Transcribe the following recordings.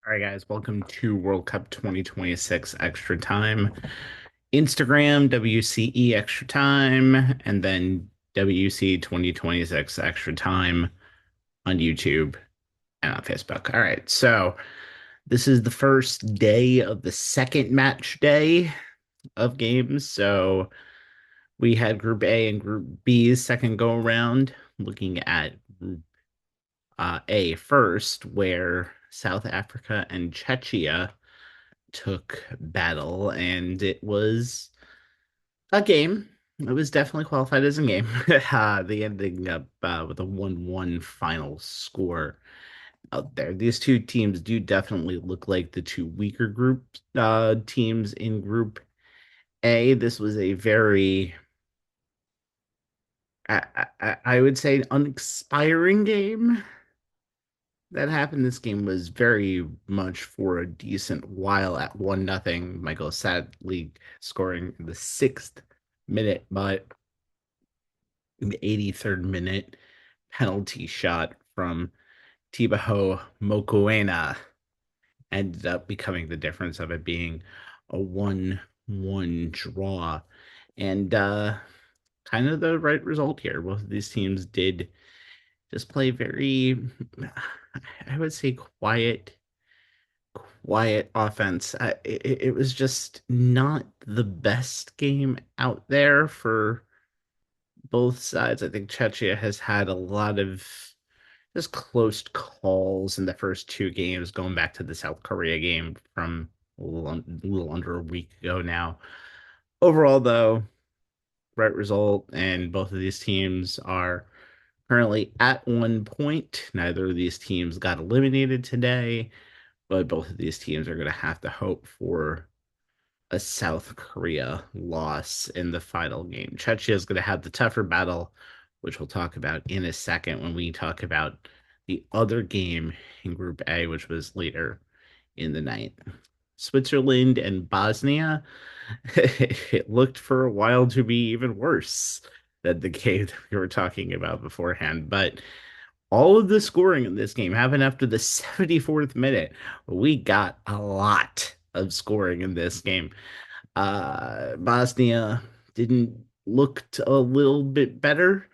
All right, guys, welcome to World Cup 2026 Extra Time. Instagram, WCE Extra Time, and then WC 2026 Extra Time on YouTube and on Facebook. All right, so this is the first day of the second match day of games. So we had Group A and Group B's second go around, looking at Group A first, where South Africa and Czechia took battle, and it was a game. It was definitely qualified as a game. They ending up with a 1-1 final score out there. These two teams do definitely look like the two weaker group teams in Group A. This was a very, I would say, uninspiring game that happened. This game was very much for a decent while at 1-0. Michael sadly scoring in the sixth minute, but in the 83rd minute, penalty shot from Tibaho Mokoena ended up becoming the difference of it being a 1-1 draw. And kind of the right result here. Both of these teams did just play very, I would say, quiet offense. It was just not the best game out there for both sides. I think Czechia has had a lot of just close calls in the first two games, going back to the South Korea game from a little under a week ago now. Overall, though, right result, and both of these teams are currently at 1 point. Neither of these teams got eliminated today, but both of these teams are going to have to hope for a South Korea loss in the final game. Czechia is going to have the tougher battle, which we'll talk about in a second when we talk about the other game in Group A, which was later in the night. Switzerland and Bosnia, it looked for a while to be even worse than the game that we were talking about beforehand. But all of the scoring in this game happened after the 74th minute. We got a lot of scoring in this game. Bosnia didn't looked a little bit better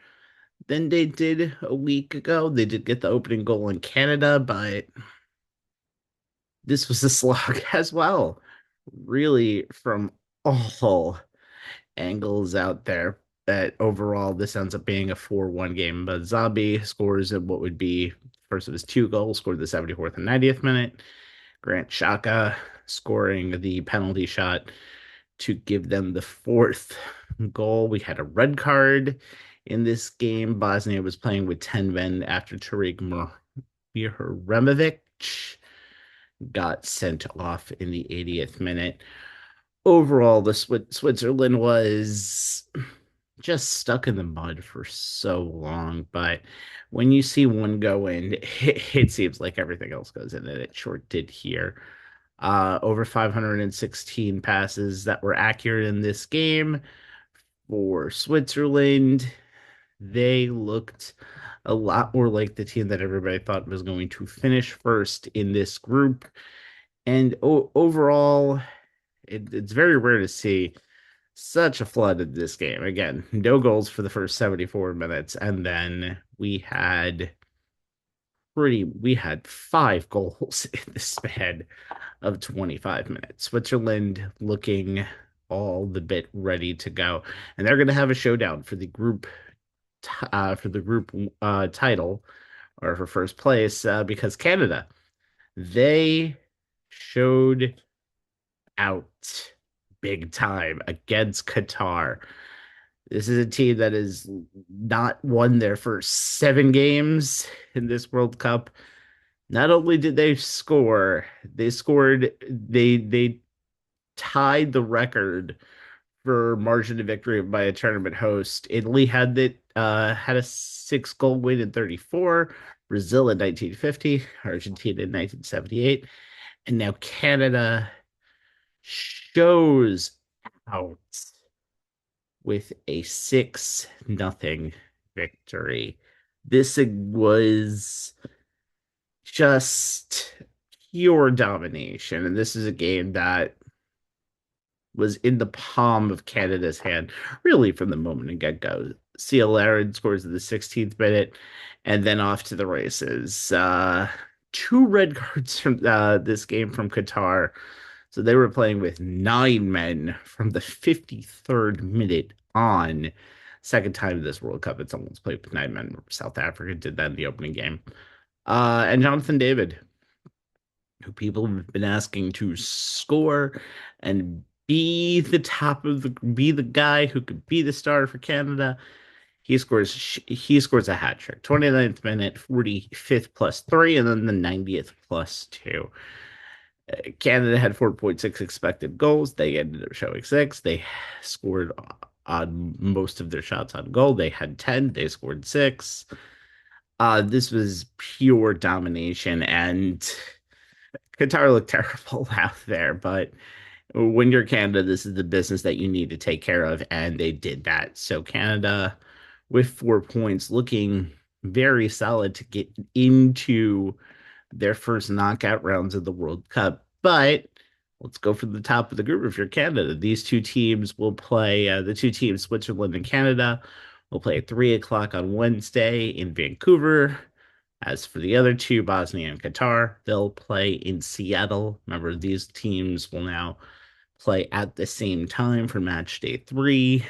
than they did a week ago. They did get the opening goal in Canada, but this was a slog as well. Really, from all angles out there, that overall this ends up being a 4-1 game. But Zabi scores at what would be first of his two goals, scored the 74th and 90th minute. Grant Shaka scoring the penalty shot to give them the fourth goal. We had a red card in this game. Bosnia was playing with 10 men after Tariq Miremovic got sent off in the 80th minute. Overall, the Switzerland was just stuck in the mud for so long, but when you see one go in, it seems like everything else goes in, and it sure did here. Over 516 passes that were accurate in this game for Switzerland. They looked a lot more like the team that everybody thought was going to finish first in this group. And overall, it's very rare to see such a flood in this game. Again, no goals for the first 74 minutes, and then we had 5 goals in the span of 25 minutes. Switzerland looking all the bit ready to go, and they're going to have a showdown for the group title, or for first place, because Canada, they showed out big time against Qatar. This is a team that has not won their first 7 games in this World Cup. Not only did they score, they tied the record for margin of victory by a tournament host. Italy had a 6 goal win in 34, Brazil in 1950, Argentina in 1978, and now Canada shows out with a 6-0 victory. This was just pure domination. And this is a game that was in the palm of Canada's hand, really from the moment it get go. CL Aaron scores in the 16th minute, and then off to the races. Two red cards from this game from Qatar. So they were playing with 9 men from the 53rd minute on. Second time in this World Cup, it's almost played with 9 men. South Africa did that in the opening game. And Jonathan David, who people have been asking to score and be the guy who could be the starter for Canada. He scores a hat trick. 29th minute, 45th plus 3, and then the 90th plus 2. Canada had 4.6 expected goals. They ended up showing 6. They scored on most of their shots on goal. They had 10. They scored 6. This was pure domination, and Qatar looked terrible out there, but when you're Canada, this is the business that you need to take care of, and they did that. So Canada, with 4 points, looking very solid to get into their first knockout rounds of the World Cup. But let's go from the top of the group. If you're Canada, these two teams will play, the two teams, Switzerland and Canada, will play at 3 o'clock on Wednesday in Vancouver. As for the other two, Bosnia and Qatar, they'll play in Seattle. Remember, these teams will now play at the same time for match day 3.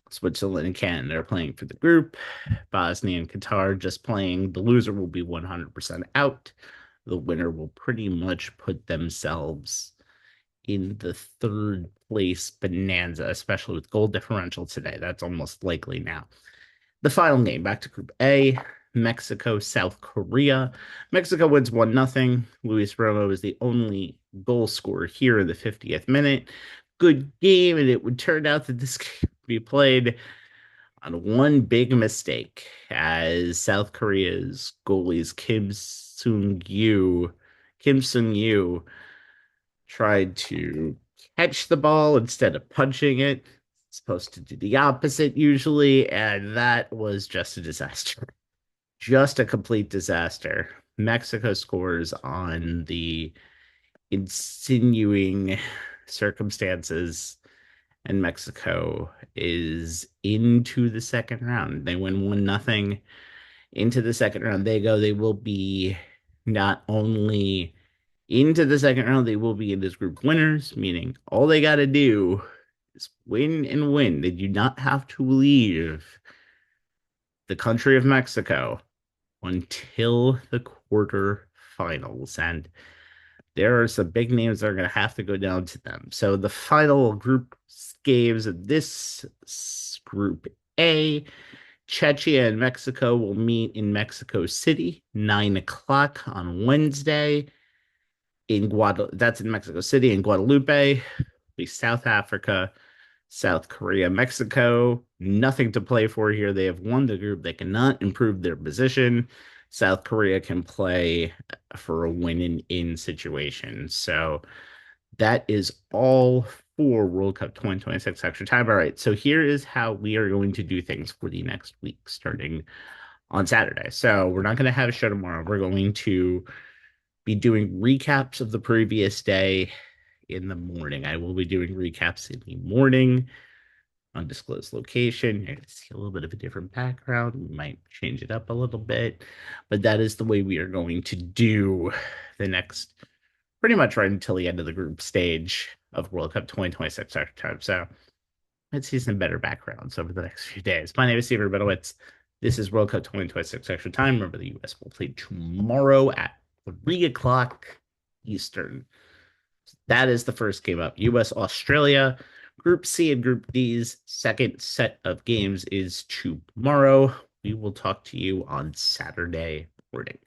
Switzerland and Canada are playing for the group. Bosnia and Qatar just playing. The loser will be 100% out. The winner will pretty much put themselves in the third place bonanza, especially with goal differential today. That's almost likely now. The final game, back to Group A, Mexico, South Korea. Mexico wins 1-0. Luis Romo is the only goal scorer here in the 50th minute. Good game, and it would turn out that this game would be played on one big mistake, as South Korea's goalies Kim Sung-yu tried to catch the ball instead of punching it. It's supposed to do the opposite usually, and that was just a disaster. Just a complete disaster. Mexico scores on the insinuating circumstances, and Mexico is into the second round. They win 1-0 into the second round. They will be not only into the second round, they will be in this group winners, meaning all they got to do is win and win. They do not have to leave the country of Mexico until the quarterfinals. And there are some big names that are going to have to go down to them. So the final group games of this Group A, Czechia and Mexico will meet in Mexico City, 9 o'clock on Wednesday. That's in Mexico City. In Guadalupe, be South Africa, South Korea, Mexico. Nothing to play for here. They have won the group. They cannot improve their position. South Korea can play for a win-in situation. So that is all for World Cup 2026 Extra Time. All right, so here is how we are going to do things for the next week, starting on Saturday. So we're not going to have a show tomorrow. We're going to be doing recaps of the previous day in the morning. I will be doing recaps in the morning. Undisclosed location. You're going to see a little bit of a different background. We might change it up a little bit, but that is the way we are going to do the next, pretty much right until the end of the group stage of World Cup 2026 Extra Time. So let's see some better backgrounds over the next few days. My name is Steve Rabinowitz. This is World Cup 2026 Extra Time. Remember, the U.S. will play tomorrow at 3 o'clock Eastern. That is the first game up. U.S. Australia. Group C and Group D's second set of games is tomorrow. We will talk to you on Saturday morning.